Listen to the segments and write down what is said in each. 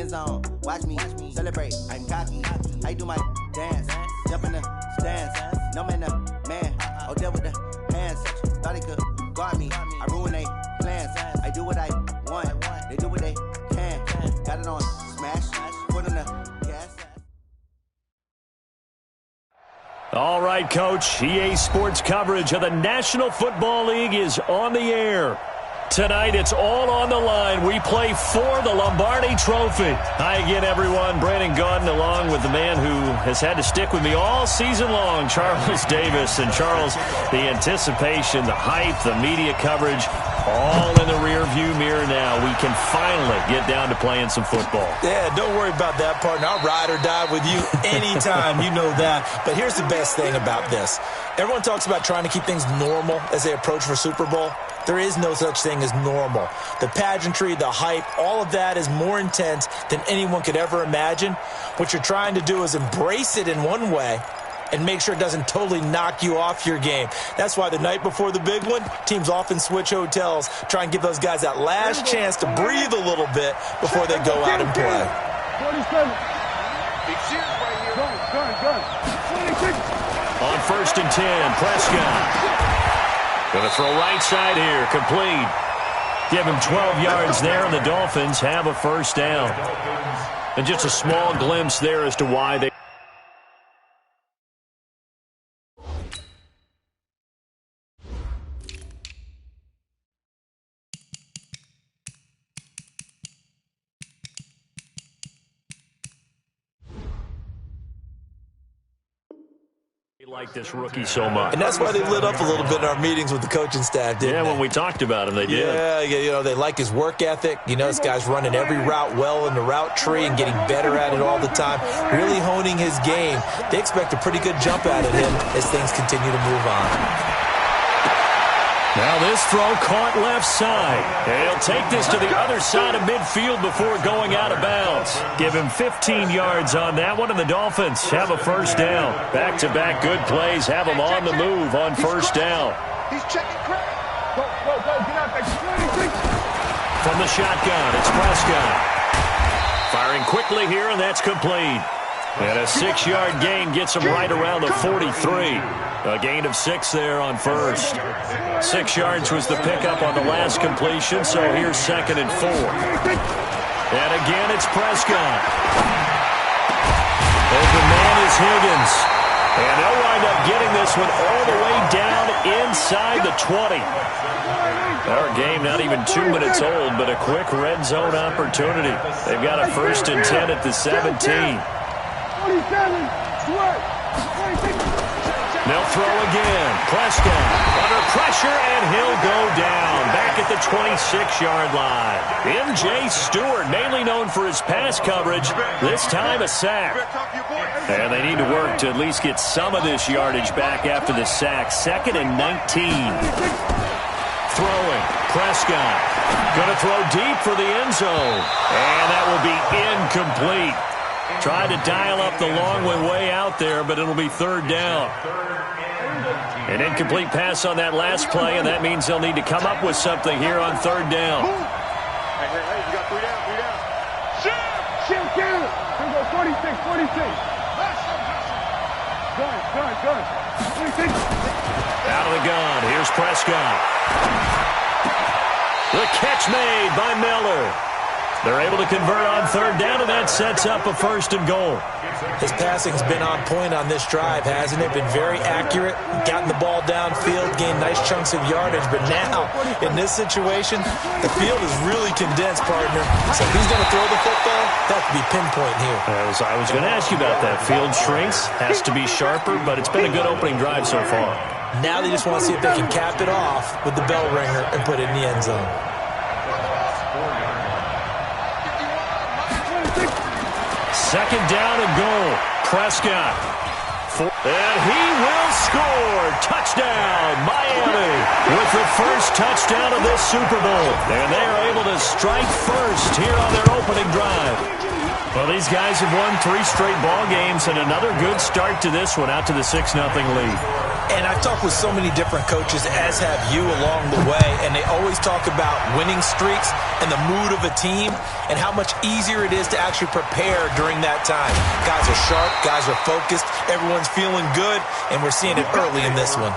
end zone. Watch me celebrate. I'm cocky. I do my dance. Jump in the stands. No man, man. Oh, there with the hands. Thought they could guard me. I ruin they plans. I do what I want. They do what they can. Got it on smash. Put on the gas. All right, Coach. EA Sports coverage of the National Football League is on the air. Tonight, it's all on the line. We play for the Lombardi Trophy. Hi again, everyone. Brandon Gaudin along with the man who has had to stick with me all season long, Charles Davis. And, Charles, the anticipation, the hype, the media coverage, all in the rearview mirror now. We can finally get down to playing some football. Yeah, don't worry about that, partner. I'll ride or die with you anytime. You know that. But here's the best thing about this. Everyone talks about trying to keep things normal as they approach for Super Bowl. There is no such thing as normal. The pageantry, the hype, all of that is more intense than anyone could ever imagine. What you're trying to do is embrace it in one way and make sure it doesn't totally knock you off your game. That's why the night before the big one, teams often switch hotels, try and give those guys that last chance to breathe a little bit before they go out and play. 47. On 1st and 10, Prescott. Going to throw right side here, complete. Give him 12 yards there, and the Dolphins have a first down. And just a small glimpse there as to why they... like this rookie so much. And that's why they lit up a little bit in our meetings with the coaching staff, didn't they? When we talked about him, they did. Yeah, you know, they like his work ethic. You know, this guy's running every route well in the route tree and getting better at it all the time, really honing his game. They expect a pretty good jump out of him as things continue to move on. Now this throw caught left side. He'll take this to the other side of midfield before going out of bounds. Give him 15 yards on that one, and the Dolphins have a first down. Back-to-back good plays have them on the move on first down. He's checking crack. Go, get out there. From the shotgun, it's Prescott. Firing quickly here, and that's complete. And a 6-yard gain gets him right around the 43. A gain of 6 there on first. 6 yards was the pickup on the last completion, so here's 2nd and 4. And again, it's Prescott. Open man is Higgins. And they'll wind up getting this one all the way down inside the 20. Our game not even 2 minutes old, but a quick red zone opportunity. They've got a 1st and 10 at the 17. 47. They'll throw again. Prescott under pressure, and he'll go down back at the 26-yard line. M.J. Stewart, mainly known for his pass coverage, this time a sack. And they need to work to at least get some of this yardage back after the sack. 2nd and 19. Throwing. Prescott going to throw deep for the end zone. And that will be incomplete. Tried to dial up the long way out there, but it'll be 3rd down. An incomplete pass on that last play, and that means they'll need to come up with something here on 3rd down. Hey, you got 3 down. Shift down. Here we go, 46. Gun. 46. Out of the gun. Here's Prescott. The catch made by Miller. They're able to convert on 3rd down, and that sets up a 1st and goal. His passing's been on point on this drive, hasn't it? Been very accurate, gotten the ball downfield, gained nice chunks of yardage. But now, in this situation, the field is really condensed, partner. So if he's going to throw the football, that could be pinpoint here. I was going to ask you about that. Field shrinks, has to be sharper, but it's been a good opening drive so far. Now they just want to see if they can cap it off with the bell ringer and put it in the end zone. 2nd down and goal. Prescott. And he will score. Touchdown, Miami, with the first touchdown of this Super Bowl. And they are able to strike first here on their opening drive. Well, these guys have won 3 straight ball games, and another good start to this one, out to the 6-0 lead. And I've talked with so many different coaches, as have you along the way, and they always talk about winning streaks and the mood of a team and how much easier it is to actually prepare during that time. Guys are sharp, guys are focused, everyone's feeling good, and we're seeing it early in this one.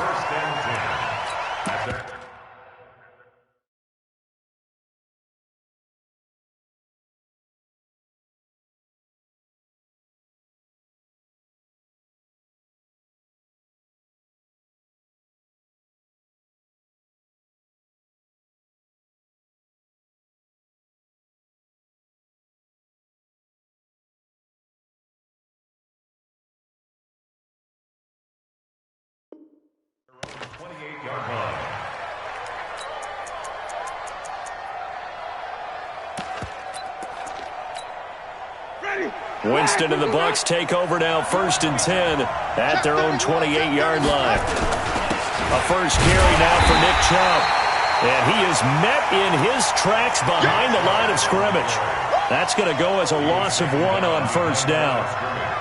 Winston and the Bucs take over now, 1st and 10 at their own 28-yard line. A first carry now for Nick Chubb. And he is met in his tracks behind the line of scrimmage. That's going to go as a loss of 1 on 1st down.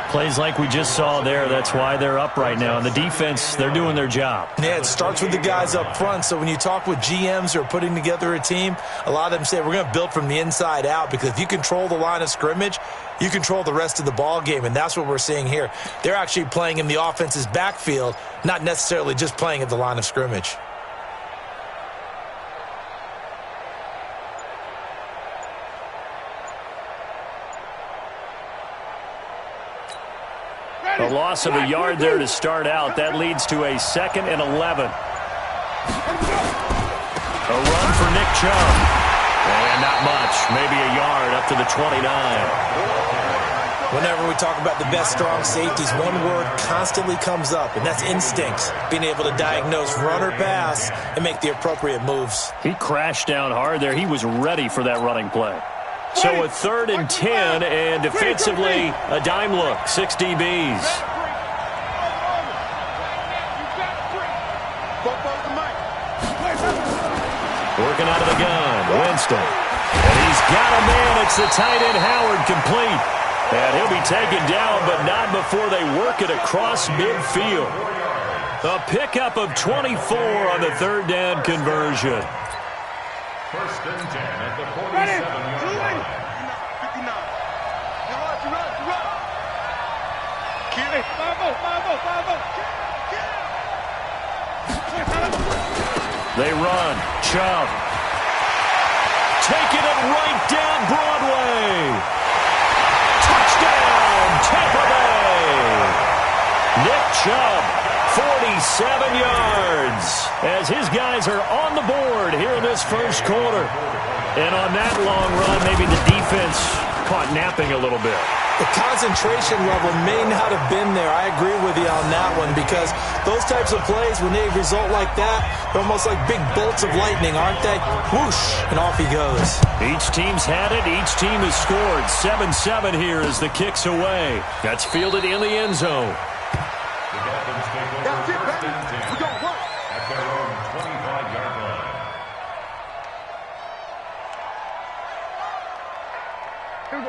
Plays like we just saw there. That's why they're up right now. And the defense, they're doing their job. Yeah, it starts with the guys up front. So when you talk with GMs who are putting together a team, a lot of them say we're going to build from the inside out, because if you control the line of scrimmage, you control the rest of the ball game, and that's what we're seeing here. They're actually playing in the offense's backfield, not necessarily just playing at the line of scrimmage. A loss of a yard there to start out. That leads to a 2nd and 11. A run for Nick Chubb. And not much. Maybe a yard up to the 29. Whenever we talk about the best strong safeties, one word constantly comes up, and that's instinct. Being able to diagnose run or pass and make the appropriate moves. He crashed down hard there. He was ready for that running play. So a 3rd and 10, and defensively, a dime look, 6 DBs. Working out of the gun, Winston. And he's got a man. It's the tight end, Howard, complete. And he'll be taken down, but not before they work it across midfield. A pickup of 24 on the 3rd down conversion. 1st and 10 at the 47-yard line. 59. Run. Kill it. 5-0. They run. Chubb. Taking it right down Broadway. Touchdown, Tampa Bay. Nick Chubb, 47 yards, as his guys are on the board here in this 1st quarter. And on that long run, maybe the defense caught napping a little bit. The concentration level may not have been there. I agree with you on that one, because those types of plays, when they result like that, they're almost like big bolts of lightning, aren't they? Whoosh, and off he goes. Each team's had it. Each team has scored. 7-7 here as the kick's away. That's fielded in the end zone. The Dolphins take over 1st and 10 at their own 25-yard line.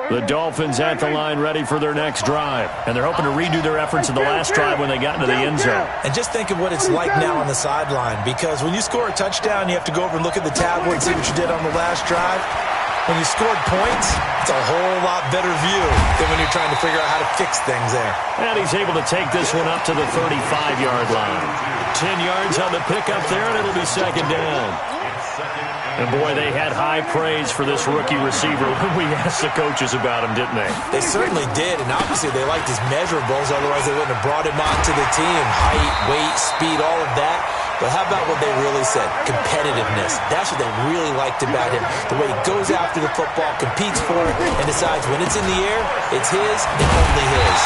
The Dolphins at the line, ready for their next drive. And they're hoping to redo their efforts in the last drive when they got into the end zone. And just think of what it's like now on the sideline, because when you score a touchdown, you have to go over and look at the tablet and see what you did on the last drive. When you scored points, it's a whole lot better view than when you're trying to figure out how to fix things there. And he's able to take this one up to the 35-yard line. 10 yards on the pickup there, and it'll be 2nd down. And, boy, they had high praise for this rookie receiver when we asked the coaches about him, didn't they? They certainly did, and obviously they liked his measurables. Otherwise, they wouldn't have brought him onto the team. Height, weight, speed, all of that. But how about what they really said? Competitiveness. That's what they really liked about him. The way he goes after the football, competes for it, and decides when it's in the air, it's his and only his.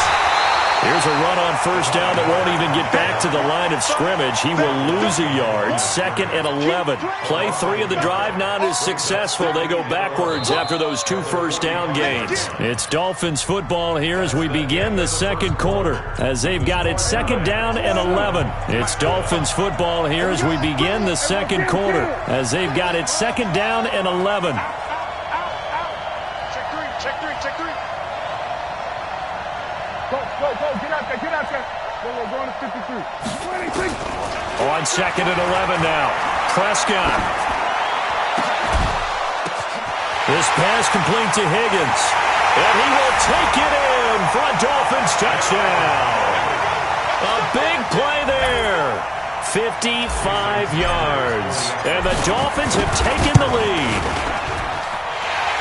Here's a run on 1st down that won't even get back to the line of scrimmage. He will lose a yard. 2nd and 11. Play 3 of the drive not as successful. They go backwards after those 2 1st down gains. It's Dolphins football here as we begin the 2nd quarter, as they've got it 2nd down and 11. It's Dolphins football here as we begin the 2nd quarter, as they've got it 2nd down and 11. Check three. Go, get out there. Going to 53. 26. On 2nd and 11 now. Prescott. This pass complete to Higgins. And he will take it in for a Dolphins touchdown. A big play there. 55 yards. And the Dolphins have taken the lead.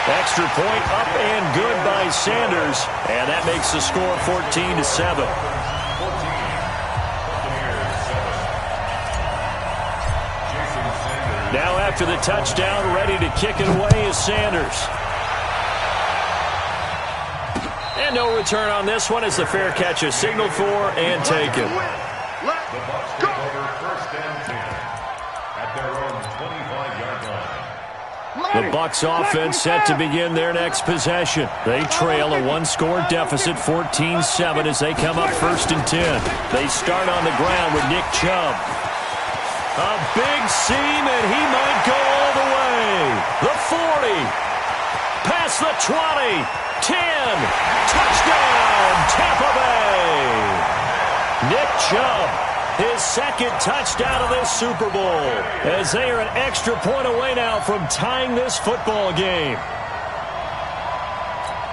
Extra point up and good by Sanders. And that makes the score 14-7. Now after the touchdown, ready to kick it away is Sanders. And no return on this one as the fair catch is signaled for and taken. Let's go. The Bucs offense set to begin their next possession. They trail a one-score deficit, 14-7, as they come up 1st and 10. They start on the ground with Nick Chubb. A big seam, and he might go all the way. The 40. Past the 20. 10. Touchdown, Tampa Bay. Nick Chubb, his 2nd touchdown of this Super Bowl, as they are an extra point away now from tying this football game.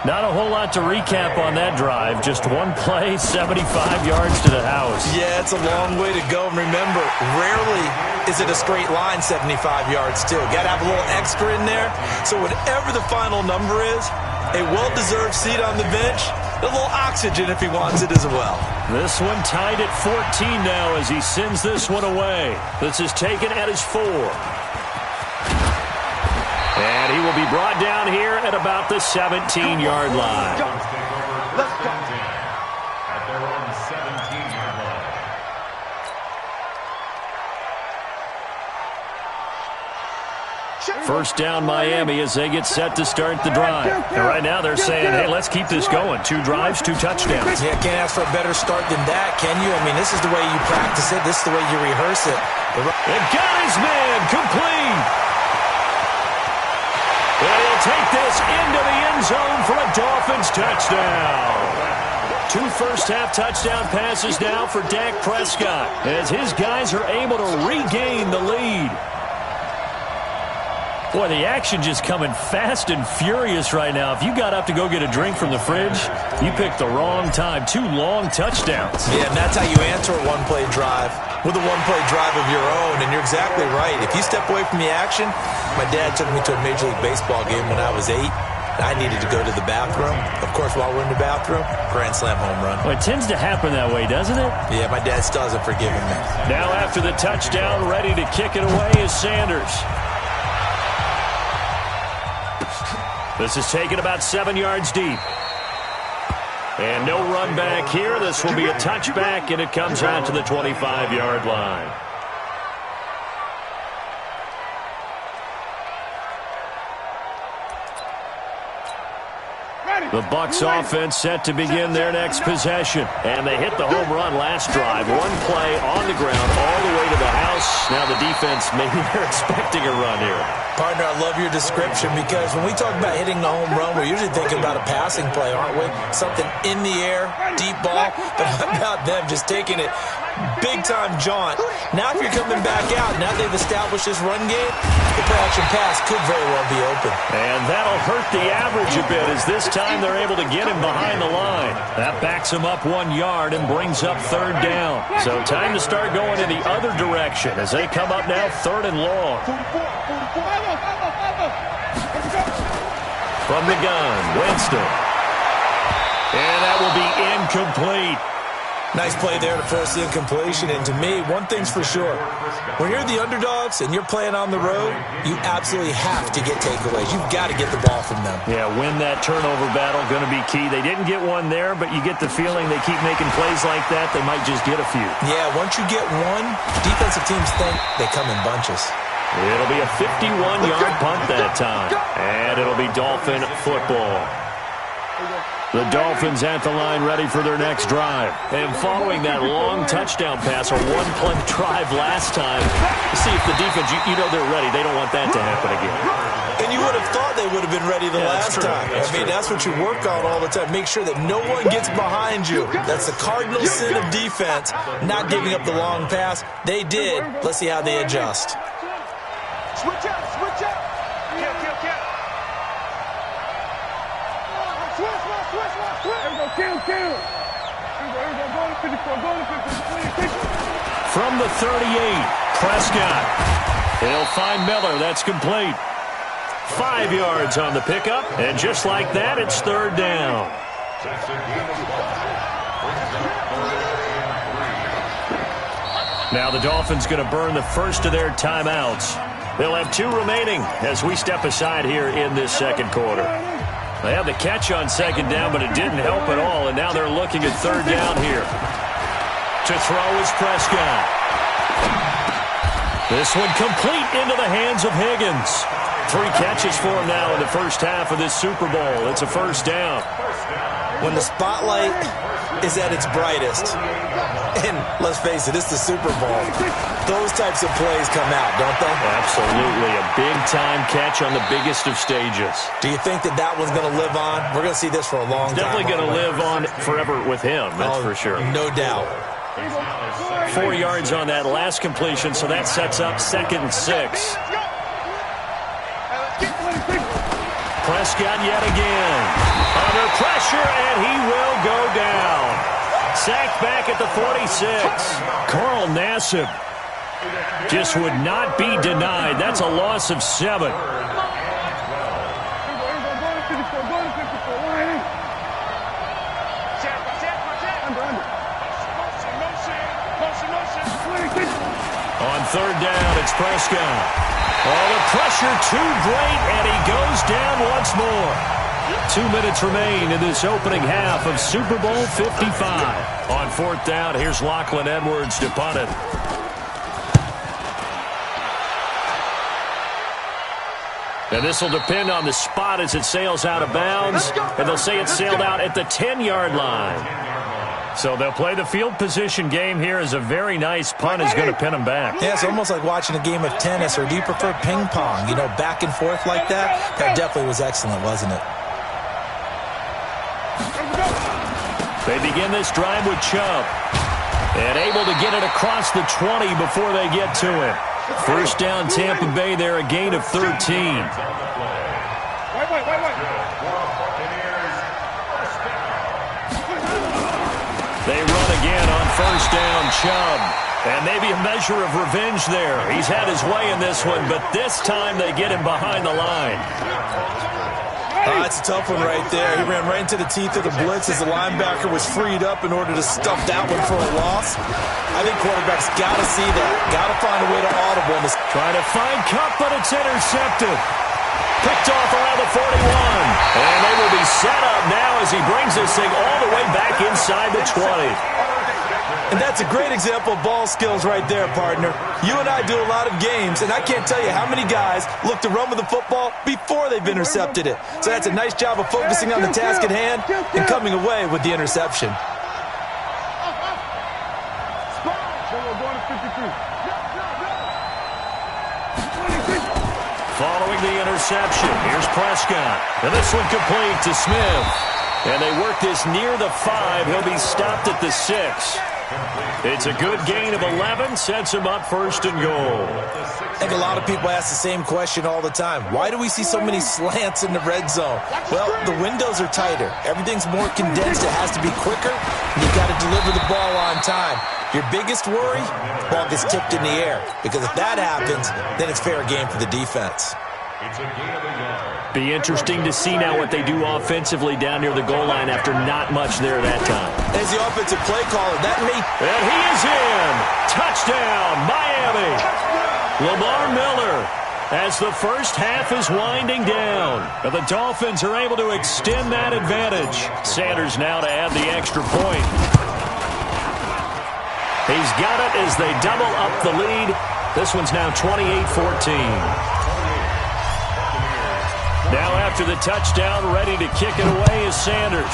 Not a whole lot to recap on that drive. Just one play, 75 yards to the house. Yeah, it's a long way to go. And remember, rarely is it a straight line 75 yards, too. Got to have a little extra in there. So whatever the final number is, a well-deserved seat on the bench, a little oxygen if he wants it as well. This one tied at 14 now as he sends this one away. This is taken at his 4. And he will be brought down here at about the 17-yard line. Let's go. At their own 17-yard line. First down Miami as they get set to start the drive. And right now they're saying, hey, let's keep this going. 2 drives, 2 touchdowns. Yeah, can't ask for a better start than that, can you? I mean, this is the way you practice it. This is the way you rehearse it. And got his man complete. And he'll take this into the end zone for a Dolphins touchdown. 2 first-half touchdown passes now for Dak Prescott as his guys are able to regain the lead. Boy, the action just coming fast and furious right now. If you got up to go get a drink from the fridge, you picked the wrong time. 2 long touchdowns. Yeah, and that's how you answer a one-play drive with a one-play drive of your own. And you're exactly right. If you step away from the action, my dad took me to a Major League Baseball game when I was 8. I needed to go to the bathroom. Of course, while we're in the bathroom, grand slam home run. Well, it tends to happen that way, doesn't it? Yeah, my dad still hasn't forgiven me. Now after the touchdown, ready to kick it away is Sanders. This is taken about 7 yards deep. And no run back here. This will be a touchback, and it comes out to the 25-yard line. The Bucs offense set to begin their next possession. And they hit the home run last drive. 1 play on the ground all the way to the house. Now the defense, maybe they're expecting a run here. Partner, I love your description because when we talk about hitting the home run, we're usually thinking about a passing play, aren't we? Something in the air, deep ball. But how about them just taking it big-time jaunt? Now if you're coming back out, now they've established this run game, the play-action pass could very well be open. And that'll hurt the average a bit as this time they're able to get him behind the line. That backs him up 1 yard and brings up 3rd down. So time to start going in the other direction as they come up now 3rd and long. From the gun, Winston. And that will be incomplete. Nice play there to force the incompletion. And to me, one thing's for sure. When you're the underdogs and you're playing on the road, you absolutely have to get takeaways. You've got to get the ball from them. Yeah, win that turnover battle, going to be key. They didn't get one there, but you get the feeling they keep making plays like that, they might just get a few. Yeah, once you get one, defensive teams think they come in bunches. It'll be a 51-yard punt that time. And it'll be Dolphin football. The Dolphins at the line ready for their next drive. And following that long touchdown pass, a 1-play drive last time, see if the defense, you know they're ready. They don't want that to happen again. And you would have thought they would have been ready the last time. I mean, that's what you work on all the time. Make sure that no one gets behind you. That's the cardinal sin of defense, not giving up the long pass. They did. Let's see how they adjust. Switch up, switch up. Kill. Switch. Kill. Go to 54, go to 54. From the 38, Prescott. He'll find Miller. That's complete. 5 yards on the pickup, and just like that, it's third down. Now the Dolphins going to burn the first of their timeouts. They'll have 2 remaining as we step aside here in this second quarter. They had the catch on second down, but it didn't help at all, and now they're looking at third down here. To throw is Prescott. This one complete into the hands of Higgins. 3 catches for him now in the first half of this Super Bowl. It's a first down. When the spotlight is at its brightest, and let's face it, it's the Super Bowl, those types of plays come out, don't they? Absolutely. A big-time catch on the biggest of stages. Do you think that one's going to live on? We're going to see this for a long time. Definitely going to live on forever with him, that's for sure. No doubt. 4 yards on that last completion, so that sets up 2nd and 6. Prescott yet again. Under pressure, and he will go down. Sacked back at the 46. Carl Nassib just would not be denied. That's a loss of 7. On third down, it's Prescott. Oh, the pressure too great, and he goes down once more. 2 minutes remain in this opening half of Super Bowl 55. On fourth down, here's Lachlan Edwards to punt it. And this will depend on the spot as it sails out of bounds, and they'll say it sailed out at the 10-yard line. So they'll play the field position game here as a very nice punt is going to pin them back. Yeah, it's almost like watching a game of tennis, or do you prefer ping pong? You know, back and forth like that? That definitely was excellent, wasn't it? They begin this drive with Chubb. And able to get it across the 20 before they get to it. First down, Tampa Bay there, a gain of 13. They run again on first down, Chubb. And maybe a measure of revenge there. He's had his way in this one, but this time they get him behind the line. That's a tough one right there. He ran right into the teeth of the blitz as the linebacker was freed up in order to stuff that one for a loss. I think quarterbacks got to see that. Got to find a way to audible this. Trying to find Kupp, but it's intercepted. Picked off around the 41. And they will be set up now as he brings this thing all the way back inside the 20. And that's a great example of ball skills right there, partner. You and I do a lot of games, and I can't tell you how many guys look to run with the football before they've intercepted it. So that's a nice job of focusing on the task at hand and coming away with the interception. Following the interception, here's Prescott. And this one complete to Smith. And they work this near the 5. He'll be stopped at the 6. It's a good gain of 11, sets him up first and goal. I think a lot of people ask the same question all the time. Why do we see so many slants in the red zone? Well, the windows are tighter. Everything's more condensed. It has to be quicker. And you've got to deliver the ball on time. Your biggest worry, ball gets tipped in the air. Because if that happens, then it's fair game for the defense. Be interesting to see now what they do offensively down near the goal line after not much there that time. As the offensive play caller, that may... And he is in! Touchdown, Miami! Lamar Miller, as the first half is winding down. But the Dolphins are able to extend that advantage. Sanders now to add the extra point. He's got it as they double up the lead. This one's now 28-14. Now after the touchdown, ready to kick it away is Sanders.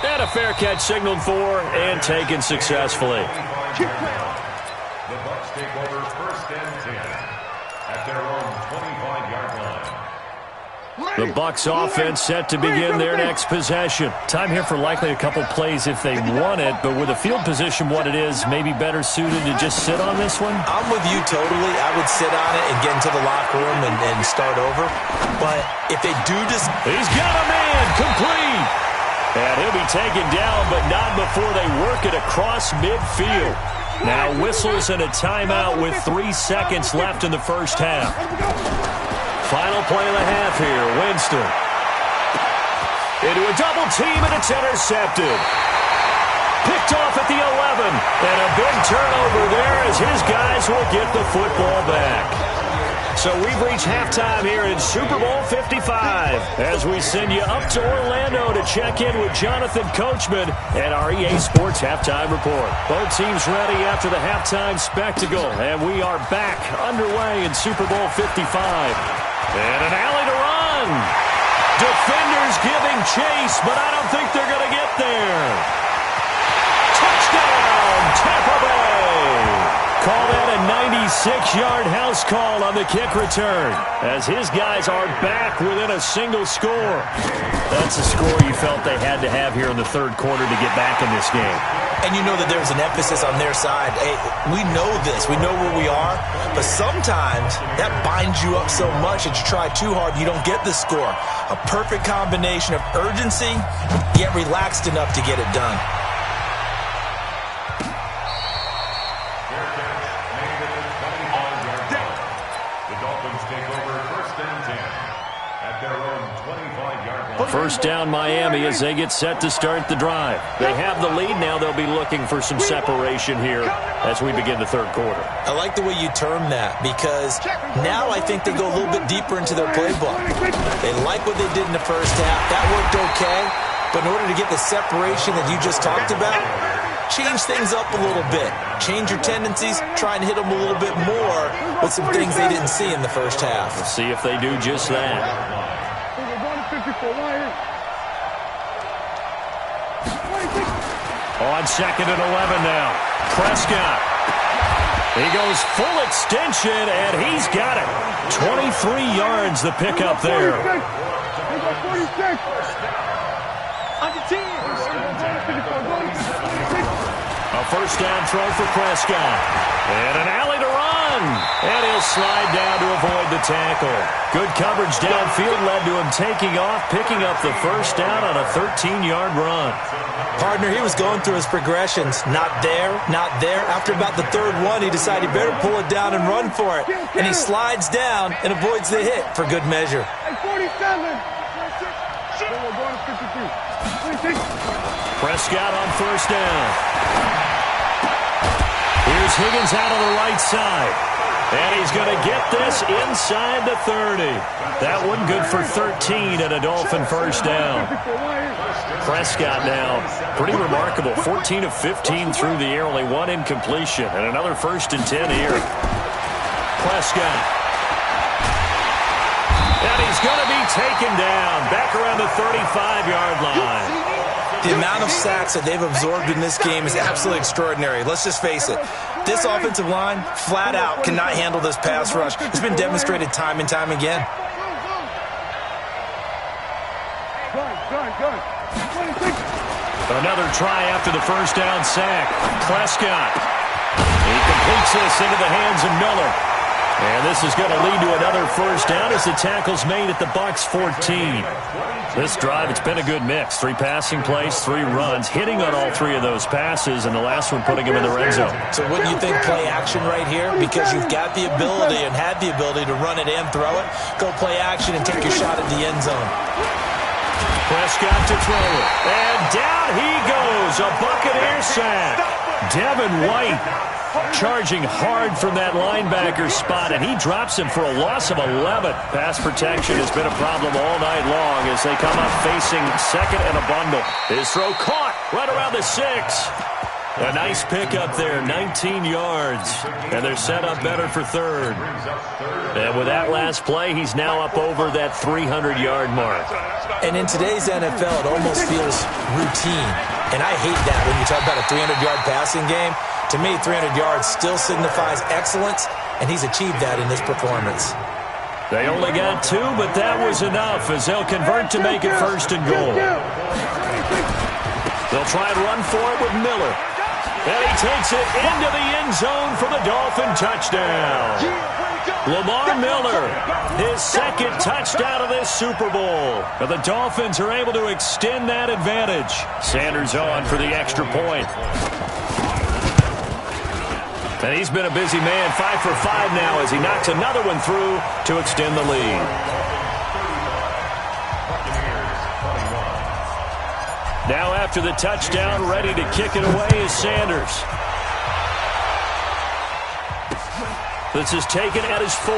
And a fair catch signaled for and taken successfully. The Bucs take over first and 10 at their own 25-yard line. The Bucs offense set to begin their next possession. Time here for likely a couple plays if they want it, but with the field position what it is, maybe better suited to just sit on this one? I'm with you totally. I would sit on it and get into the locker room and start over. But if they do just... He's got a man complete. And he'll be taken down, but not before they work it across midfield. Now whistles and a timeout with 3 seconds left in the first half. Final play of the half here. Winston. Into a double team, and it's intercepted. Picked off at the 11. And a big turnover there as his guys will get the football back. So we've reached halftime here in Super Bowl 55 as we send you up to Orlando to check in with Jonathan Coachman and our EA Sports Halftime Report. Both teams ready after the halftime spectacle, and we are back underway in Super Bowl 55. And an alley to run. Defenders giving chase, but I don't think they're going to get there. Touchdown, Tampa Bay. Call that a 96-yard house call on the kick return as his guys are back within a single score. That's a score you felt they had to have here in the third quarter to get back in this game. And you know that there's an emphasis on their side. Hey, we know this. We know where we are. But sometimes that binds you up so much that you try too hard, you don't get the score. A perfect combination of urgency, yet relaxed enough to get it done. First down Miami as they get set to start the drive. They have the lead. Now they'll be looking for some separation here as we begin the third quarter. I like the way you term that because now I think they go a little bit deeper into their playbook. They like what they did in the first half. That worked okay. But in order to get the separation that you just talked about, change things up a little bit. Change your tendencies. Try and hit them a little bit more with some things they didn't see in the first half. Let's see if they do just that. On second and 11 now. Prescott. He goes full extension, and he's got it. 23 yards the pickup there. 46. A first down throw for Prescott. And an alley to run. And he'll slide down to avoid the tackle. Good coverage downfield led to him taking off, picking up the first down on a 13-yard run. Partner, he was going through his progressions. Not there, not there. After about the third one, he decided he better pull it down and run for it. And he slides down and avoids the hit for good measure. 47. Prescott on first down. Here's Higgins out on the right side. And he's going to get this inside the 30. That one good for 13 and a Dolphin first down. Prescott now, pretty remarkable. 14 of 15 through the air, only one incompletion. And another 1st and 10 here. Prescott. And he's going to be taken down back around the 35-yard line. The amount of sacks that they've absorbed in this game is absolutely extraordinary. Let's just face it. This offensive line, flat out, cannot handle this pass rush. It's been demonstrated time and time again. Another try after the first down sack. Prescott. He completes this into the hands of Miller. And this is going to lead to another first down as the tackle's made at the Bucs 14. This drive, it's been a good mix. 3 passing plays, 3 runs, hitting on all 3 of those passes, and the last one putting him in the red zone. So wouldn't you think play action right here? Because you've got the ability and had the ability to run it and throw it. Go play action and take your shot at the end zone. Prescott to throw it. And down he goes. A Buccaneer sack. Devin White charging hard from that linebacker spot, and he drops him for a loss of 11. Pass protection has been a problem all night long as they come up facing second and a bundle. His throw caught right around the 6. A nice pickup there, 19 yards, and they're set up better for third. And with that last play, he's now up over that 300-yard mark. And in today's NFL, it almost feels routine. And I hate that when you talk about a 300-yard passing game. To me, 300 yards still signifies excellence, and he's achieved that in this performance. They only got 2, but that was enough as they'll convert to make it 1st and goal. They'll try and run for it with Miller. And he takes it into the end zone for the Dolphin touchdown. Lamar Miller, his 2nd touchdown of this Super Bowl. And the Dolphins are able to extend that advantage. Sanders on for the extra point. And he's been a busy man, 5 for 5 now as he knocks another one through to extend the lead. Now after the touchdown, ready to kick it away is Sanders. This is taken at his 4.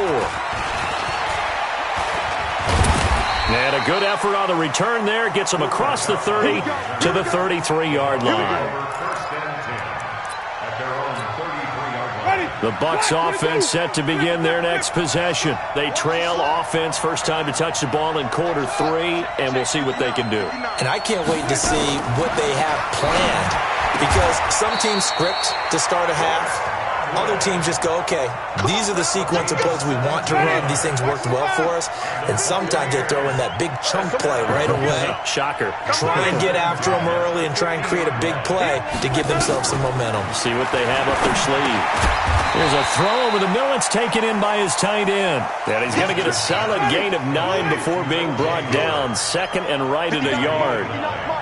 And a good effort on the return there. Gets him across the 30 to the 33-yard line. The Bucs offense set to begin their next possession. They trail offense, first time to touch the ball in quarter 3, and we'll see what they can do. And I can't wait to see what they have planned, because some teams script to start a half. Other teams just go, okay, these are the sequence of plays we want to run. These things worked well for us. And sometimes they throw in that big chunk play right away. Shocker. Try and get after them early and try and create a big play to give themselves some momentum. See what they have up their sleeve. There's a throw over the middle. It's taken in by his tight end. And he's going to get a solid gain of 9 before being brought down. 2nd and right at a yard.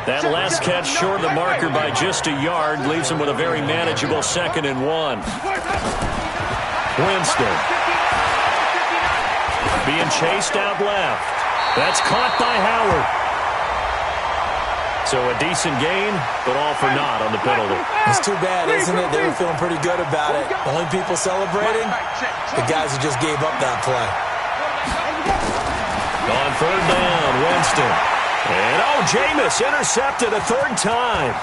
That last catch short of the marker by just a yard leaves him with a very manageable 2nd and 1. Winston. Being chased out left. That's caught by Howard. So a decent gain, but all for naught on the penalty. It's too bad, isn't it? They were feeling pretty good about it. Only people celebrating, the guys who just gave up that play. On 3rd down, Winston. And Jameis intercepted a 3rd time.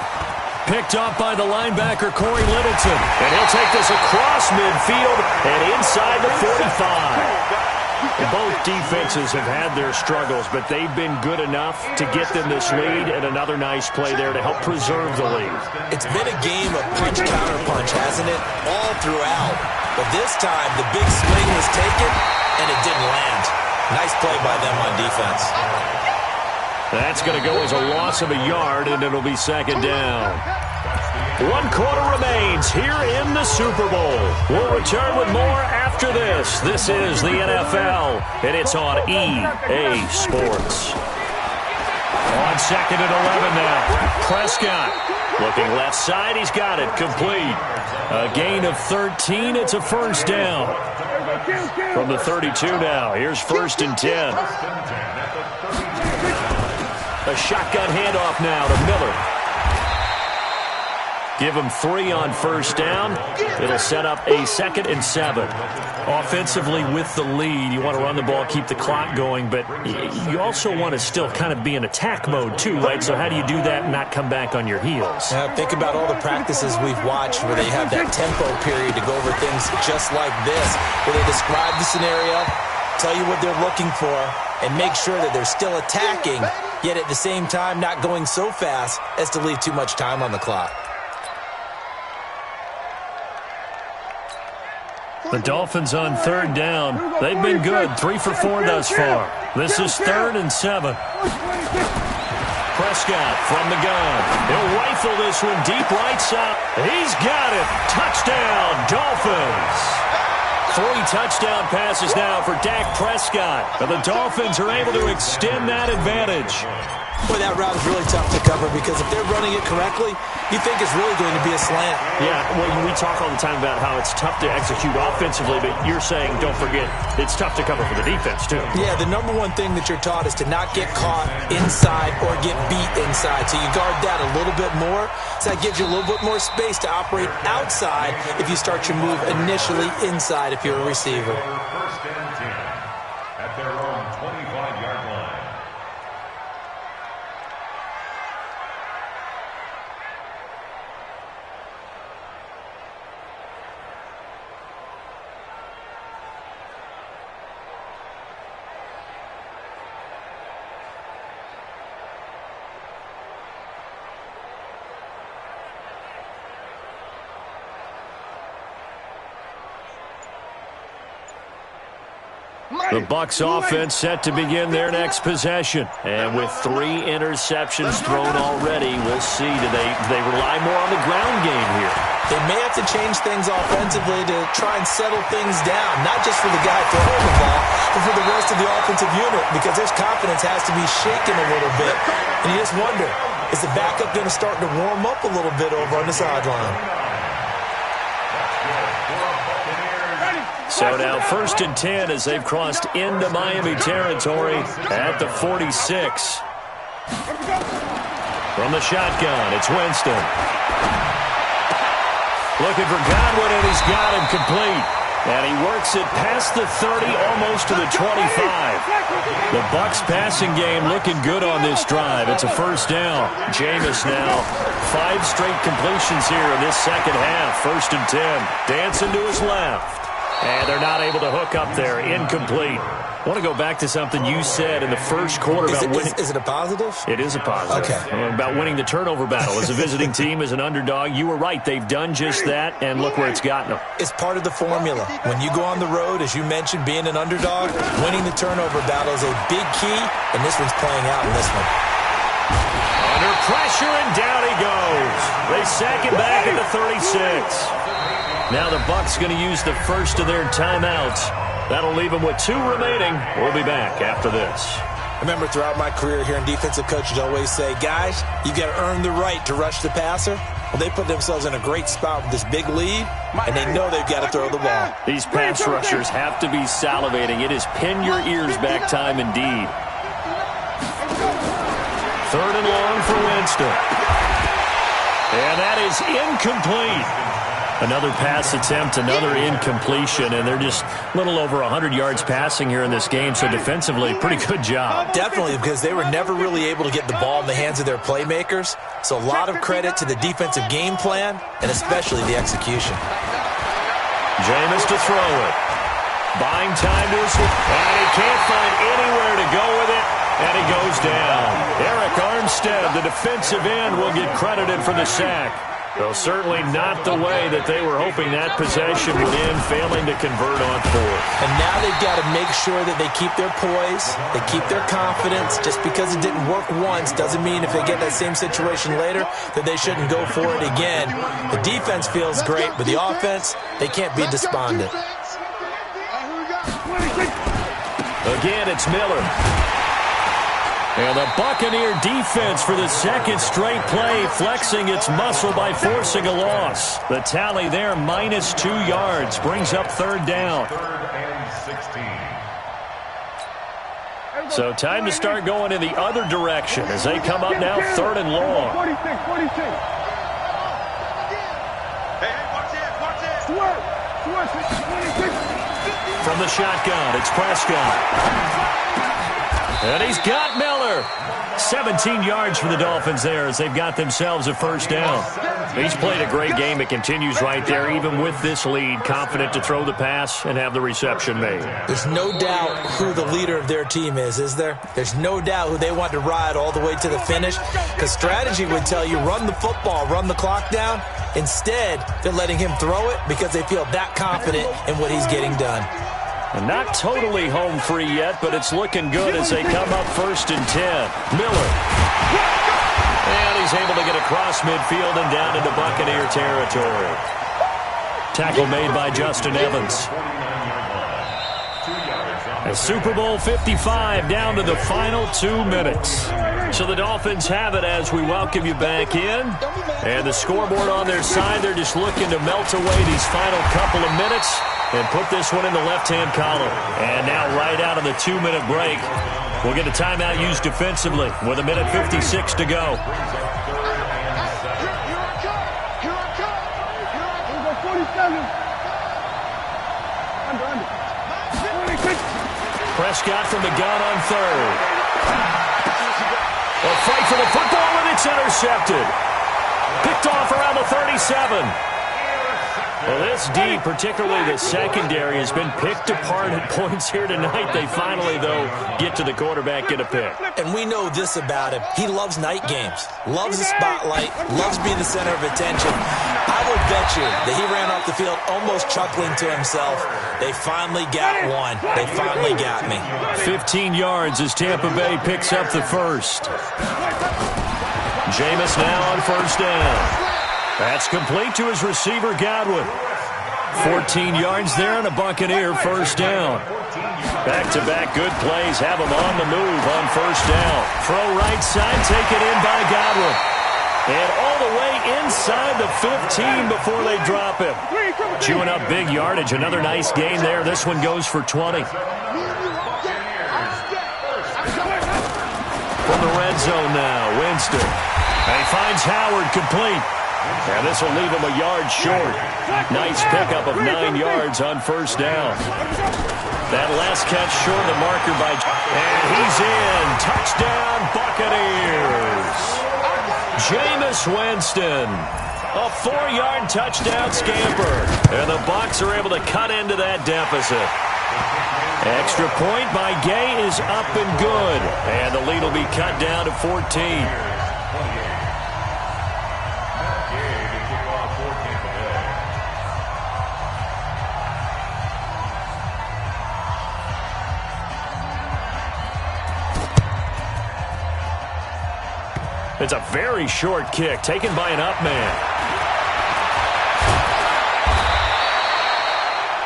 Picked off by the linebacker, Corey Littleton. And he'll take this across midfield and inside the 45. Both defenses have had their struggles, but they've been good enough to get them this lead, and another nice play there to help preserve the lead. It's been a game of punch-counter-punch, hasn't it? All throughout. But this time, the big swing was taken, and it didn't land. Nice play by them on defense. That's going to go as a loss of a yard, and it'll be 2nd down. 1 quarter remains here in the Super Bowl. We'll return with more after this. This is the NFL, and it's on EA Sports. On 2nd and 11 now. Prescott looking left side. He's got it. Complete. A gain of 13. It's a 1st down. From the 32 now. Here's 1st and 10. A shotgun handoff now to Miller. Give him 3 on 1st down. It'll set up a 2nd and 7. Offensively with the lead, you want to run the ball, keep the clock going, but you also want to still kind of be in attack mode too, right? So how do you do that and not come back on your heels? Think about all the practices we've watched where they have that tempo period to go over things just like this, where they describe the scenario, tell you what they're looking for, and make sure that they're still attacking, yet at the same time not going so fast as to leave too much time on the clock. The Dolphins on 3rd down. They've been good, 3 for 4 thus far. This is 3rd and 7. Prescott from the gun. He'll rifle this one deep right side. He's got it. Touchdown, Dolphins. 3 touchdown passes now for Dak Prescott. And the Dolphins are able to extend that advantage. Boy, that route is really tough to cover because if they're running it correctly, you think it's really going to be a slant. Yeah, well, we talk all the time about how it's tough to execute offensively, but you're saying, don't forget, it's tough to cover for the defense, too. Yeah, the number one thing that you're taught is to not get caught inside or get beat inside. So you guard that a little bit more. So that gives you a little bit more space to operate outside if you start your move initially inside if you're a receiver. 1st and 10 at their own 25-yard line. The Bucs offense set to begin their next possession. And with 3 interceptions thrown already, we'll see. Do they rely more on the ground game here? They may have to change things offensively to try and settle things down, not just for the guy throwing the ball, but for the rest of the offensive unit, because his confidence has to be shaken a little bit. And you just wonder, is the backup going to start to warm up a little bit over on the sideline? So now 1st and 10 as they've crossed into Miami territory at the 46. From the shotgun, it's Winston. Looking for Godwin, and he's got him complete. And he works it past the 30, almost to the 25. The Bucs passing game looking good on this drive. It's a first down. Jameis now 5 straight completions here in this second half. 1st and 10. Dancing to his left. And they're not able to hook up there. Incomplete. I want to go back to something you said in the first quarter about winning. Is it a positive? It is a positive. Okay. About winning the turnover battle as a visiting team, as an underdog. You were right. They've done just that, and look where it's gotten them. It's part of the formula. When you go on the road, as you mentioned, being an underdog, winning the turnover battle is a big key, and this one's playing out in this one. Under pressure, and down he goes. They sack him back at the 36. Now the Bucs going to use the first of their timeouts. That'll leave them with 2 remaining. We'll be back after this. Remember, throughout my career here in defensive coaches always say, guys, you've got to earn the right to rush the passer. Well, they put themselves in a great spot with this big lead, and they know they've got to throw the ball. These pass rushers have to be salivating. It is pin your ears back time indeed. 3rd and long for Winston. And that is incomplete. Another pass attempt, another incompletion, and they're just a little over 100 yards passing here in this game, so defensively, pretty good job. Definitely, because they were never really able to get the ball in the hands of their playmakers, so a lot of credit to the defensive game plan, and especially the execution. Jameis to throw it. Buying time to his, and he can't find anywhere to go with it, and he goes down. Eric Armstead, the defensive end, will get credited for the sack. Well, certainly not the way that they were hoping that possession would end, failing to convert on 4th. And now they've got to make sure that they keep their poise, they keep their confidence. Just because it didn't work once doesn't mean if they get that same situation later that they shouldn't go for it again. The defense feels great, but the offense, they can't be despondent. Again, it's Miller. And the Buccaneer defense for the 2nd straight play, flexing its muscle by forcing a loss. The tally there, -2 yards, brings up 3rd down. 3rd and 16. So time to start going in the other direction as they come up now 3rd and long. 46. Hey, watch it. From the shotgun, it's Prescott. And he's got Miller. 17 yards for the Dolphins there as they've got themselves a first down. He's played a great game. It continues right there, even with this lead, confident to throw the pass and have the reception made. There's no doubt who the leader of their team is there? There's no doubt who they want to ride all the way to the finish, because strategy would tell you run the football, run the clock down. Instead, they're letting him throw it because they feel that confident in what he's getting done. And not totally home free yet, but it's looking good as they come up 1st and 10. Miller. And he's able to get across midfield and down into Buccaneer territory. Tackle made by Justin Evans. A Super Bowl 55 down to the final 2 minutes. So the Dolphins have it as we welcome you back in. And the scoreboard on their side, they're just looking to melt away these final couple of minutes and put this one in the left-hand column. And now right out of the 2-minute break, we'll get a timeout used defensively with 1:56 to go. Prescott from the gun on 3rd. A fight for the football, and it's intercepted. Picked off around the 37. Well, this D, particularly the secondary, has been picked apart at points here tonight. They finally, though, get to the quarterback, get a pick. And we know this about him. He loves night games, loves the spotlight, loves being the center of attention. I would bet you that he ran off the field almost chuckling to himself. They finally got one. They finally got me. 15 yards as Tampa Bay picks up the first. Jameis now on first down. That's complete to his receiver, Godwin. 14 yards there and a Buccaneer first down. Back-to-back good plays have him on the move on first down. Throw right side, taken in by Godwin. And all the way inside the 15 before they drop him. Chewing up big yardage. Another nice gain there. This one goes for 20. From the red zone now, Winston. And he finds Howard complete. And this will leave him a yard short. Nice pickup of 9 yards on first down. That last catch short of the marker by... And he's in. Touchdown, Buccaneers. Jameis Winston. A 4-yard touchdown scamper. And the Bucs are able to cut into that deficit. Extra point by Gay is up and good. And the lead will be cut down to 14. It's a very short kick taken by an up man.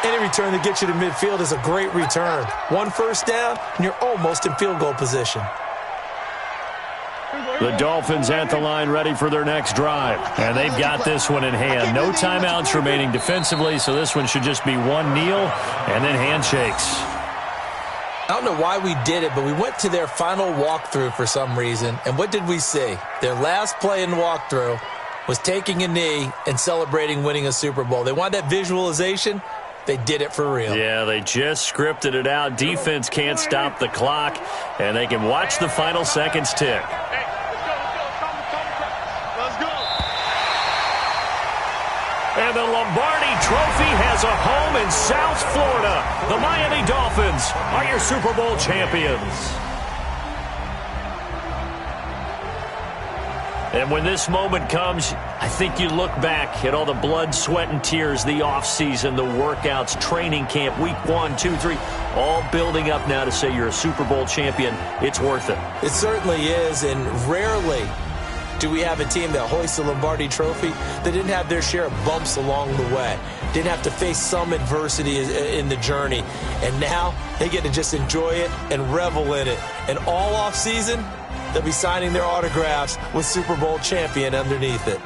Any return that gets you to midfield is a great return. One first down, and you're almost in field goal position. The Dolphins at the line ready for their next drive. And they've got this one in hand. No timeouts remaining defensively, so this one should just be one kneel and then handshakes. I don't know why we did it, but we went to their final walkthrough for some reason. And what did we see? Their last play in walkthrough was taking a knee and celebrating winning a Super Bowl. They want that visualization. They did it for real. Yeah, they just scripted it out. Defense can't stop the clock, and they can watch the final seconds tick. And the Lombardi Trophy has a home in South Florida. The Miami Dolphins are your Super Bowl champions. And when this moment comes, I think you look back at all the blood, sweat, and tears, the offseason, the workouts, training camp, week 1, 2, 3, all building up now to say you're a Super Bowl champion. It's worth it. It certainly is, and rarely do we have a team that hoists the Lombardi Trophy that didn't have their share of bumps along the way, didn't have to face some adversity in the journey, and now they get to just enjoy it and revel in it. And all off season, they'll be signing their autographs with Super Bowl champion underneath it.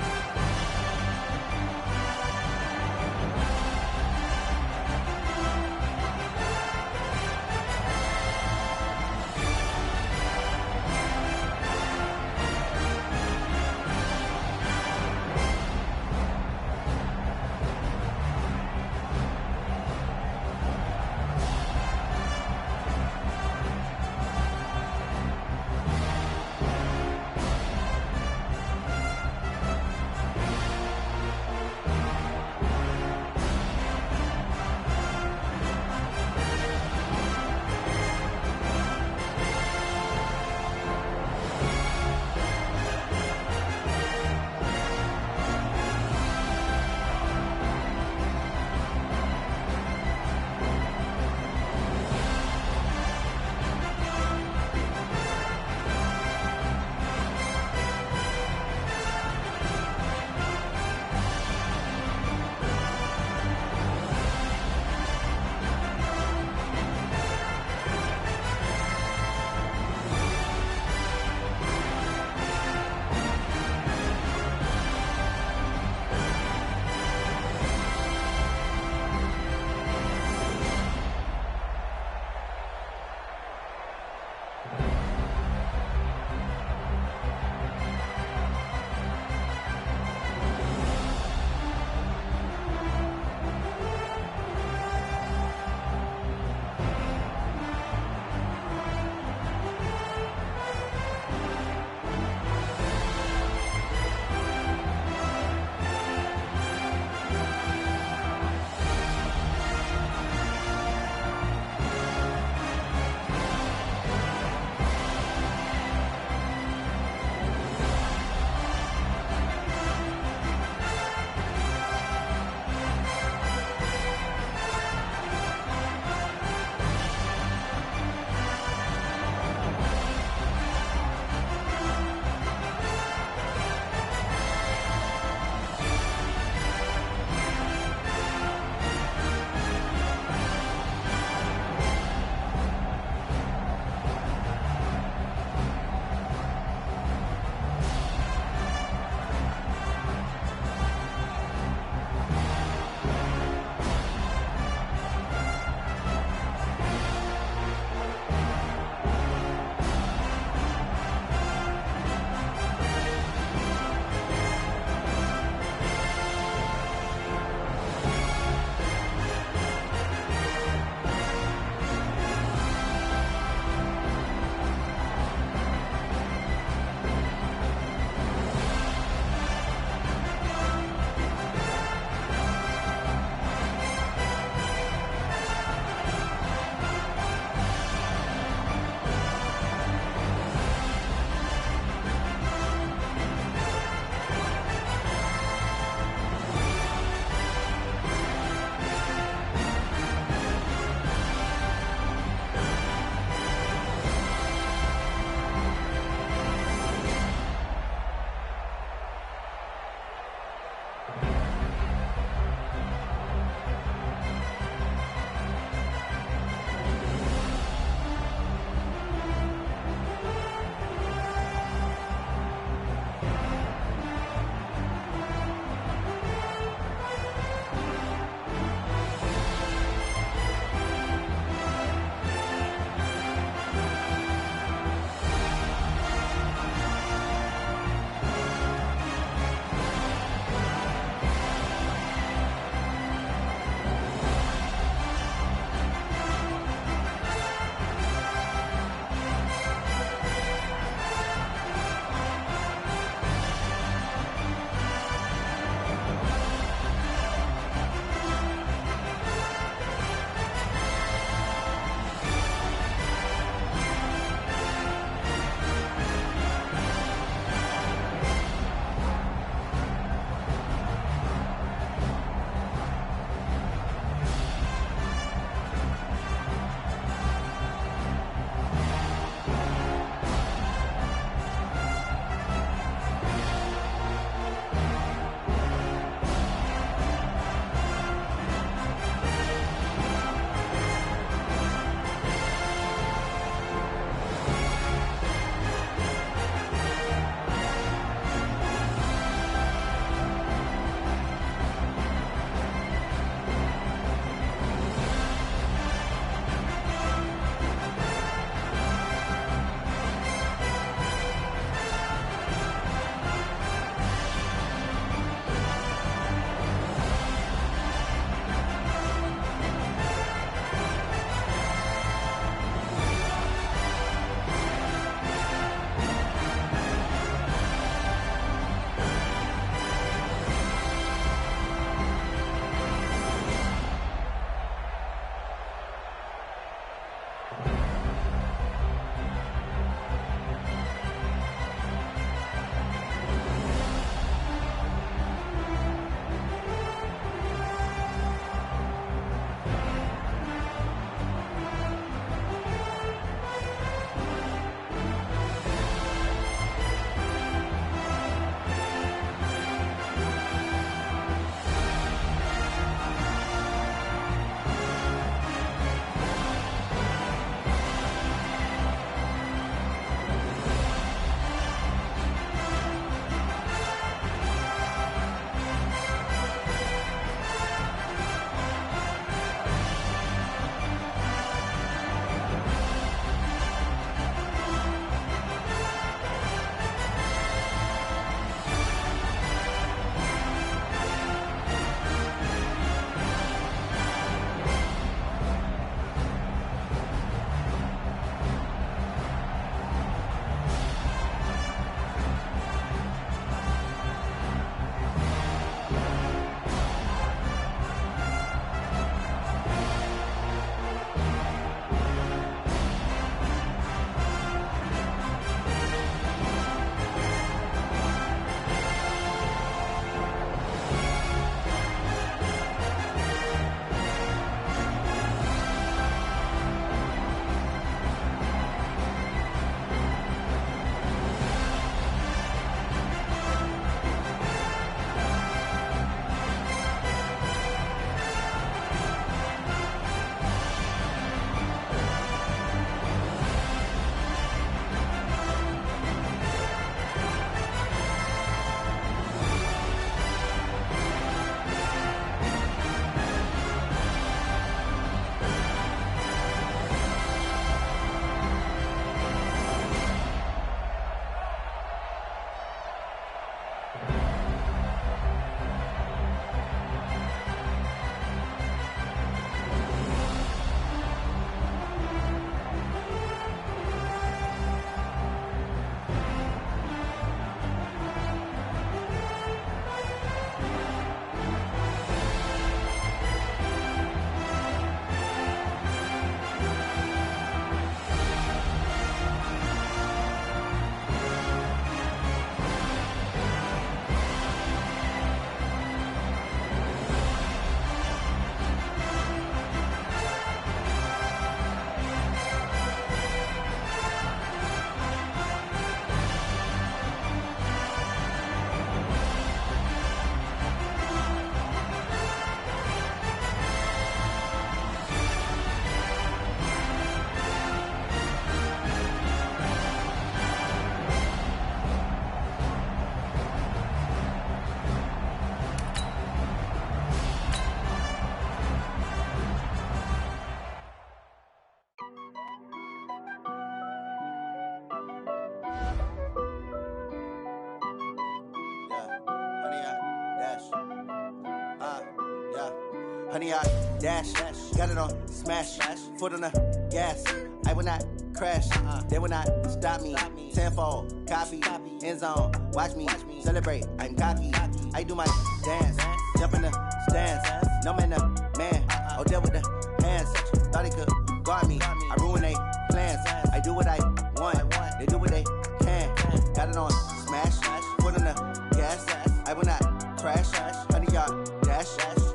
100-yard dash. Got it on smash. Foot on the gas. I will not crash. They will not stop me. Tenfold, copy, end zone. Watch me celebrate. I'm cocky. I do my dance. Jump in the stands. No man, man. Oh, deal with the hands. Thought he could guard me. I ruin they plans. I do what I want. They do what they can. Got it on smash. Foot on the gas. I will not crash. 100-yard dash.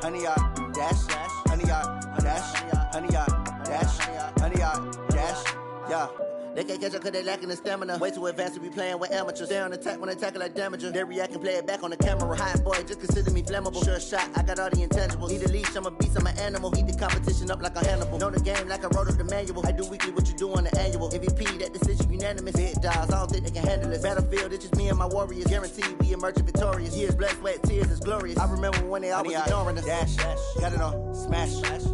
100-yard dash. 100-yard dash. 100-yard dash. 100-yard dash. Yeah. They can't catch up cause they lacking the stamina. Way too advanced to be playing with amateurs. Stay on attack when they tackle like damager. They react and play it back on the camera. Hot boy, just consider me flammable. Sure shot, I got all the intangibles. Need a leash, I'm a beast, I'm an animal. Heat the competition up like a Hannibal. Know the game like I wrote up the manual. I do weekly what you do on the annual. MVP, that decision unanimous. Big dogs, I don't think they can handle it. Battlefield, it's just me and my warriors. Guaranteed we emerging victorious. Years, blood, sweat, tears, it's glorious. I remember when they always ignoring us. Dash, got it on smash.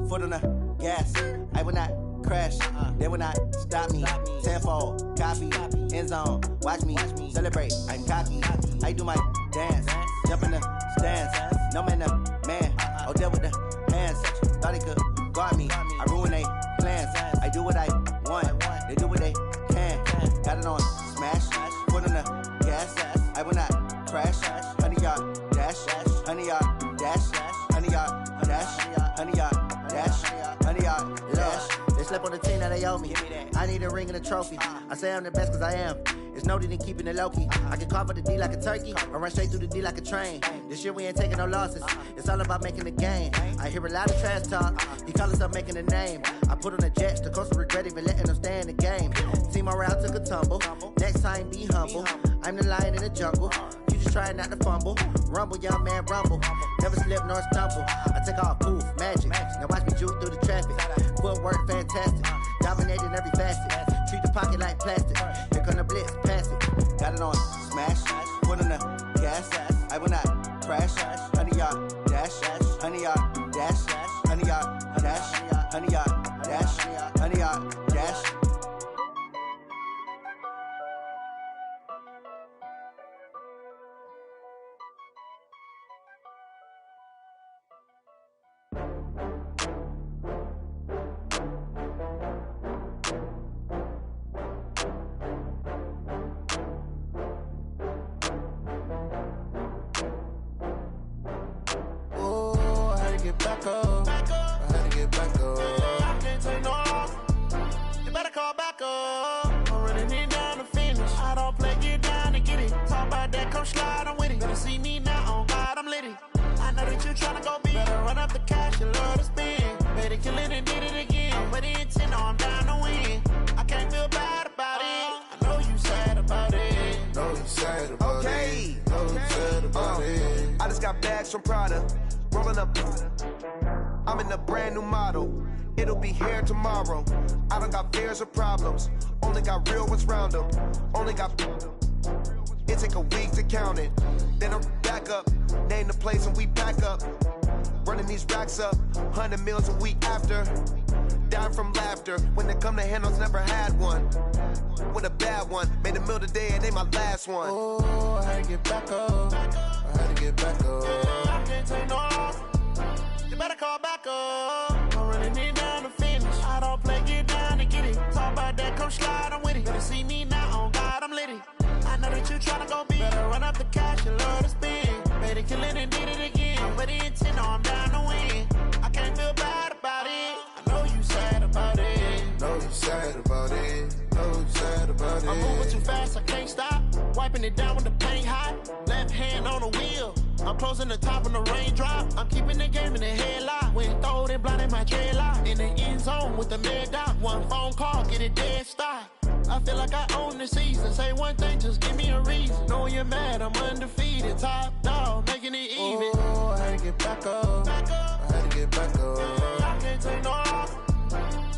Foot on the gas. I will not crash. They will not stop me. Tenfold, copy, end zone. Watch me celebrate. I'm cocky. I do my dance. Jump in the stands. No man, man. Oh, deal with the hands. Thought he could guard me. I ruin they plans. I do what I want. They do what they can. Got it on smash. Foot on the gas. I will not crash. 100-yard dash. 100-yard dash. 100-yard dash. 100-yard dash. 100-yard dash. They slept on the team that they owe me. I need a ring and a trophy. I say I'm the best cause I am. It's noted in keeping it low-key. I can carve for the D like a turkey, or run straight through the D like a train. This year we ain't taking no losses. It's all about making the game. I hear a lot of trash talk. He call himself making a name. I put on the Jets, the coach will regret even letting them stay in the game. Team morale took a tumble. Next time be humble. I'm the lion in the jungle. You just trying not to fumble. Rumble, young man, rumble. Never slip nor stumble. I take off, poof, magic. Now watch me juke through the traffic. Footwork fantastic. Dominating every facet. Treat the pocket like plastic. Here come the blitz, pass it. Got it on smash. Foot on the gas. I will not crash. 100-yard dash. 100-yard dash. 100-yard dash. 100-yard dash. 100-yard dash. Back up. I had to get back up. I can't take no loss. You better call back up. I'm running it down to finish. I don't play, get down and get it. Talk about that, come slide, I'm with it. Better see me now, on God, I'm litty. I know that you tryna go big. Better run up the cash, you love to spend. Better kill it and did it again. I'm with the intent, I'm down to win. I can't feel bad about it. I know you sad about it. Know you sad about it. Know you sad about it. I just got bags from Prada. Rolling up, I'm in a brand new model. It'll be here tomorrow. I don't got fears or problems. Only got real ones round them. Only got. It take a week to count it. Then I'm back up. Name the place and we back up. Running these racks up. 100 meals a week after. Dying from laughter. When they come to handles, never had one. With a bad one. Made a meal today and they my last one. Oh, I had to get back up. I had to get back up. I can't take no loss. You better call back up. I'm running it down to finish. I don't play, get down and get it. Talk about that, come slide, I'm with it. Better see me now, on God, I'm litty. I know that you tryna go big. Better run up the cash, you love to spend. Better kill it and did it again. I'm with the intent, I'm down to win. I can't feel bad about it. I know you sad about it. Know you sad about it. Know you sad about it. I'm moving too fast, I can't stop. Wiping it down with the paint hot. Left hand on the wheel. I'm closing the top on the raindrop. I'm keeping the game in the headlock. When throwed and blinded my dreadlock. In the end zone with the mad dot. One phone call, get it dead stop. I feel like I own the season. Say one thing, just give me a reason. Knowing you're mad, I'm undefeated. Top dog, making it even. Oh, I had to get back up. I had to get back up. I can't take no loss.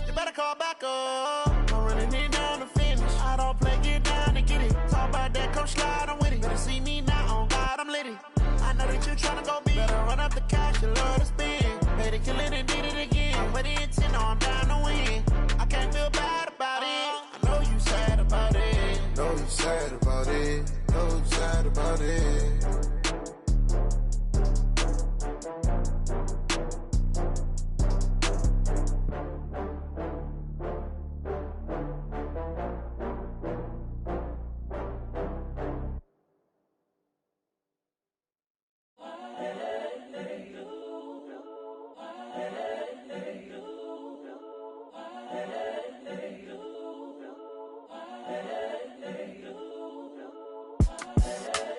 You better call back up. I'm running it down to finish. I don't play, get down and get it. Talk about that, come slide, I'm with it. Better see me now, on God, I'm litty. I know that you tryna go big. Better run up the cash, you love to spend. Better kill it and did it again. I'm with the intent, I'm down to win. I can't feel bad about it. I know you sad about it. Know you sad about it. Know you sad about it.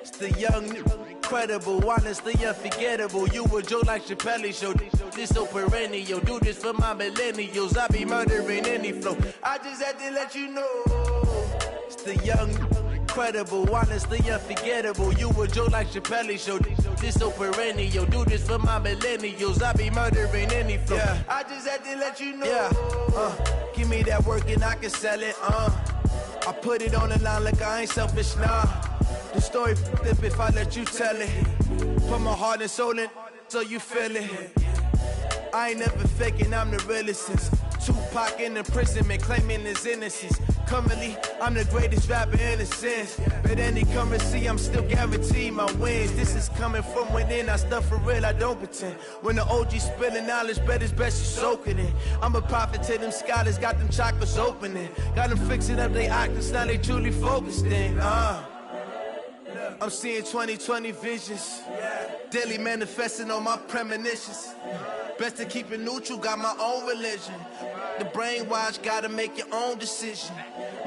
It's the young, incredible, honestly unforgettable. You a joke like Chappelle Show. This so perennial. Do this for my millennials. I be murdering any flow. I just had to let you know. It's the young, incredible, honestly unforgettable. You a joke like Chappelle Show. This so perennial. Do this for my millennials. I be murdering any flow. Yeah. I just had to let you know. Yeah. Give me that work and I can sell it. I put it on the line like I ain't selfish, nah. The story flip if I let you tell it. Put my heart and soul in so you feel it. I ain't never faking, I'm the realest since Tupac in imprisonment, claiming his innocence. Currently, I'm the greatest rapper in a sense. But any currency, I'm still guaranteed my wins. This is coming from within, I stuff for real, I don't pretend. When the OG spilling knowledge, bet it's best you soak it in. I'm a prophet to them scholars, got them chakras opening. Got them fixing up they octaves, now they truly focused in. I'm seeing 2020 visions. Daily manifesting on my premonitions. Best to keep it neutral, got my own religion. The brainwash, gotta make your own decision.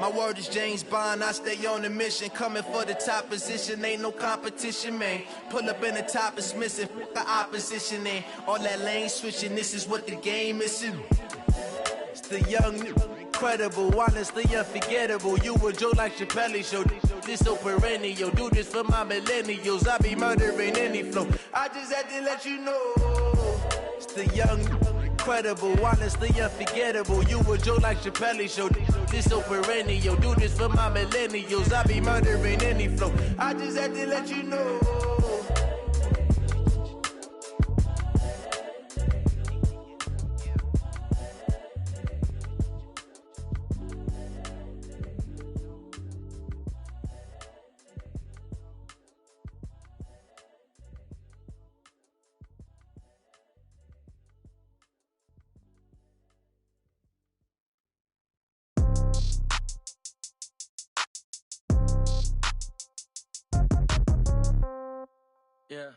My word is James Bond, I stay on a mission. Coming for the top position, ain't no competition, man. Pull up in the top, it's missing, the opposition, man. All that lane switching, this is what the game is. It's the young, incredible, honestly unforgettable. You a joke like Chappelle Show. This so perennial. Do this for my millennials. I be murdering any flow. I just had to let you know. It's the young, incredible, honestly unforgettable. You a joke like Chappelle Show. This so perennial. Do this for my millennials. I be murdering any flow. I just had to let you know. Yeah.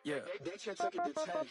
Yeah.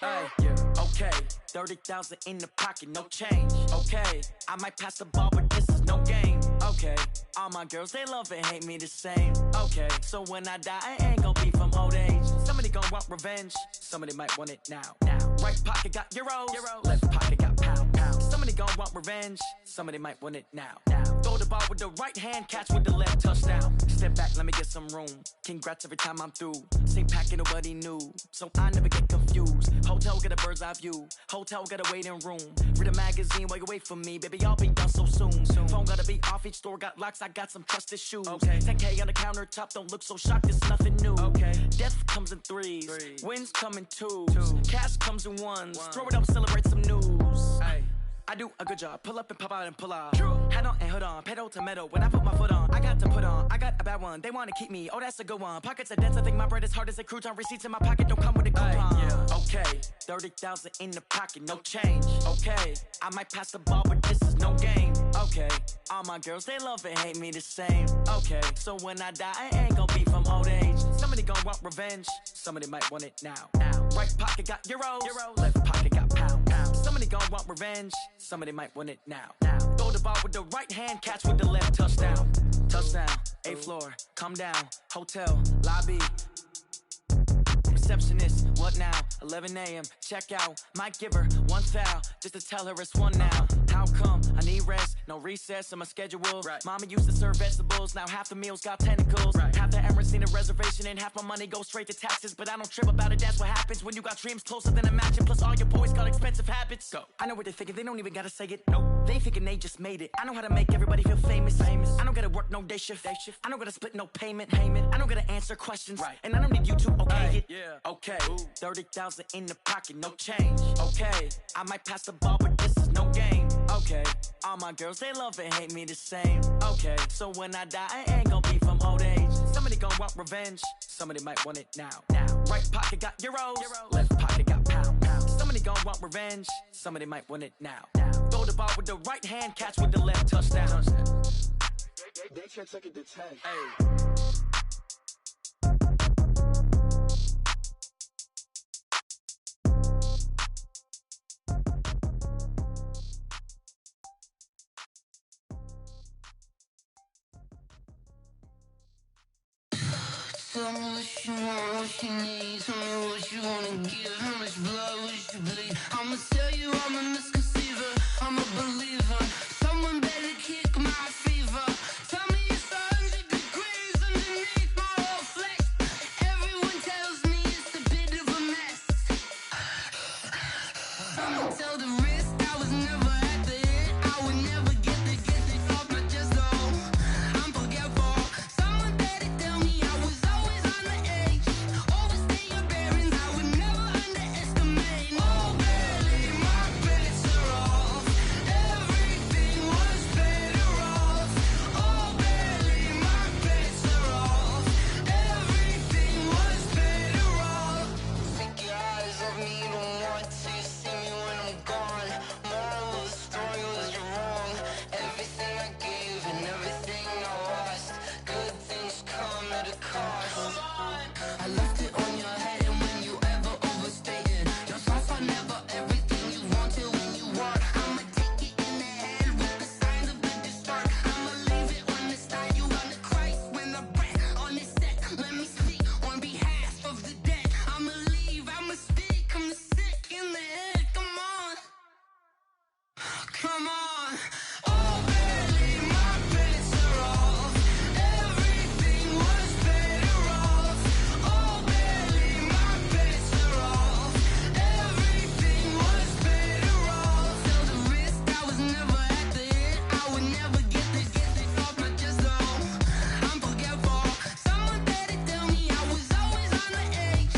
Hey, yeah. Okay. 30,000 in the pocket, no change. Okay. I might pass the ball, but this is no game. Okay. All my girls, they love and hate me the same. Okay. So when I die, I ain't gonna be from old age. Somebody gonna want revenge. Somebody might want it now. Right pocket got euros. Left pocket got pound. Somebody gonna want revenge. Somebody might want it now. Throw the ball with the right hand, catch with the left, touchdown. Step back, let me get some room. Congrats every time I'm through. Same packet, nobody knew, so I never get confused. Hotel got a bird's eye view. Hotel got a waiting room. Read a magazine while you wait for me, baby. I'll be done so soon. Phone gotta be off, each store got locks. I got some trusted shoes. Okay. 10K on the countertop, don't look so shocked. It's nothing new. Okay. Death comes in threes. Wins come in twos. Cash comes in ones. Throw it up, celebrate some news. Ay. I do a good job, pull up and pop out and pull out. Head on and hood on, pedal to metal. When I put my foot on, I got to put on. I got a bad one, they wanna keep me. Oh, that's a good one. Pockets are dense, I think my bread is hard as a crouton. Receipts in my pocket don't come with a coupon. Yeah. Okay, 30,000 in the pocket, no change. Okay, I might pass the ball, but this is no game. Okay, all my girls, they love and hate me the same. Okay, so when I die, I ain't gonna be from old age. Somebody gonna want revenge, somebody might want it now. Right pocket got euros. Left pocket got pound. Somebody gonna want revenge, somebody might want it now. Throw the ball with the right hand, catch with the left, touchdown. Touchdown, 8th floor, come down, hotel, lobby. Receptionist, what now? 11 a.m., check out. Might give her one foul, just to tell her it's one now. How come? I need rest, no recess in my schedule. Right. Mama used to serve vegetables, now half the meals got tentacles. Right. Half the Emirates need a reservation and half my money goes straight to taxes. But I don't trip about it, that's what happens when you got dreams closer than a match. And plus all your boys got expensive habits. Go. I know what they're thinking, they don't even gotta say it. Nope. They ain't thinking they just made it. I know how to make everybody feel famous. I don't gotta work no day shift. I don't gotta split no payment. I don't gotta answer questions. Right. And I don't need you to okay it. Yeah. Okay. 30,000 in the pocket, no change. Okay. I might pass the ball, but this is no game. Okay. All my girls, they love and hate me the same. Okay. So when I die, I ain't gonna be from old age. Somebody gonna want revenge. Somebody might want it now. Right pocket got euros. Left pocket got pound. Somebody gonna want revenge. Somebody might want it now. Throw the ball with the right hand, catch with the left, touchdown. They can't take it to 10. Hey. Tell me what you want, what you need. Tell me what you wanna give. How much blood would you bleed? I'ma tell you I'm a misconceiver. I'm a believer. Someone better kick my fever. Tell me it's 100 degrees underneath my whole flesh. Everyone tells me it's a bit of a mess. Someone tell the risk I was never at the end. I would never get it off my chest though. I'm forgetful. Someone better tell me I was always on the edge. Overstay your bearings, I would never underestimate. Oh, barely, my bets are off. Everything was better off. Oh, barely, my bets are off. Everything was better off. Take your eyes off me, you don't want to see me when I'm gone. Moral of the story was you're wrong. Everything I gave and everything I lost. Good things come at a cost. I left it on your head, and when you ever overstated, your thoughts are never everything you wanted when you want. I'ma take it in the head with the signs of the distort. I'ma leave it on the side. You on the Christ when the breath on this set. Let me speak on behalf of the dead. I'ma leave, I'ma speak. I'm the sick in the head. Come on, come on. Oh, barely, my bets are off. Everything was better off. Oh, barely, my bets are off. Everything was better off. Tell the risk I was never at the end. I would never get it off my chest though. I'm forgetful. Someone better tell me I was always on the edge.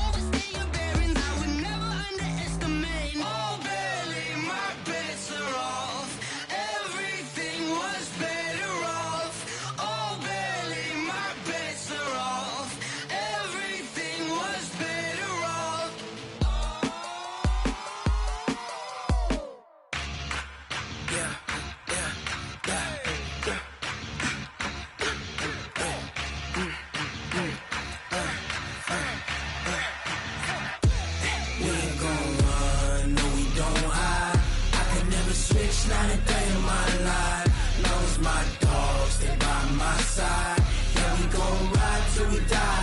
Overstay your bearings, I would never underestimate. Oh, barely, my bets are off. Everything was better off. Oh, barely, my bets are off. Everything was better off. We ain't gon' run, no we don't hide. I can never switch, not a day in my life. Long as my dogs stay by my side. Yeah, we gon' ride till we die.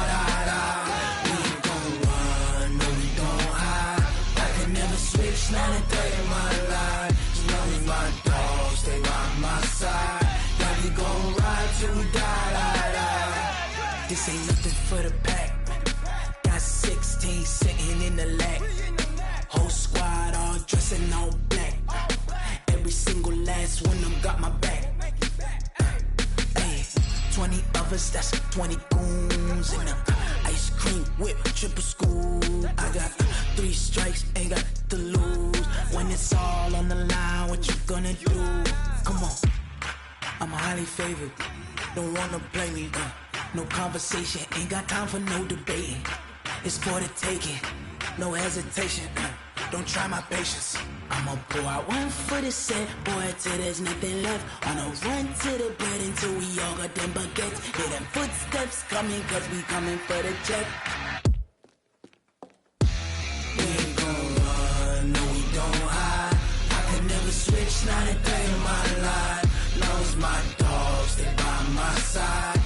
We ain't gon' run, no we don't hide. I can never switch, not a day in my life. As long as my dogs stay by my side. Yeah, we gon' ride till we die. This ain't nothing for the pack. Got 16 sitting in the lap. Whole squad all dressing all black. Every single last one of them got my back. Hey, 20 of us, that's 20 goons. And ice cream whip, triple scoop. I got 3 strikes, ain't got to lose. When it's all on the line, what you gonna do? Come on, I'm highly favored. Don't wanna play me, no conversation, ain't got time for no debating. It's for the taking, no hesitation. Don't try my patience. I'ma pour out one for the set, boy, till there's nothing left. On a run to the bread until we all got them baguettes. Hear them footsteps coming, cause we coming for the check. We ain't gon' run, no we don't hide. I can never switch, not a day in my life. Long as my dogs stay by my side.